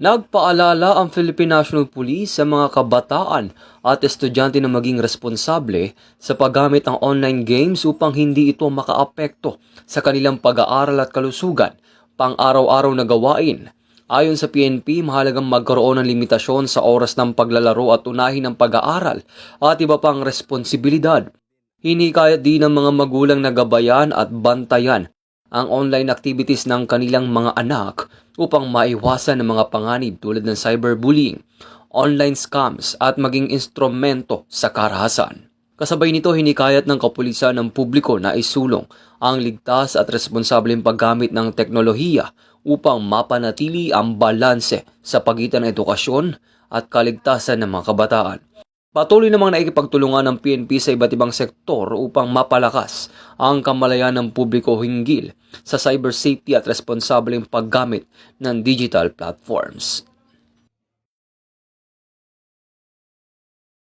Nagpaalala ang Philippine National Police sa mga kabataan at estudyante na maging responsable sa paggamit ng online games upang hindi ito makaapekto sa kanilang pag-aaral at kalusugan, pang-araw-araw na gawain. Ayon sa PNP, mahalagang magkaroon ng limitasyon sa oras ng paglalaro at unahin ang pag-aaral at iba pang responsibilidad. Hinikayat din ng mga magulang na gabayan at bantayan ang online activities ng kanilang mga anak upang maiwasan ang mga panganib tulad ng cyberbullying, online scams at maging instrumento sa karahasan. Kasabay nito, hinikayat ng kapulisan ng publiko na isulong ang ligtas at responsableng paggamit ng teknolohiya upang mapanatili ang balanse sa pagitan ng edukasyon at kaligtasan ng mga kabataan. Patuloy namang naikipagtulungan ng PNP sa iba't ibang sektor upang mapalakas ang kamalayan ng publiko hinggil sa cyber safety at responsableng paggamit ng digital platforms.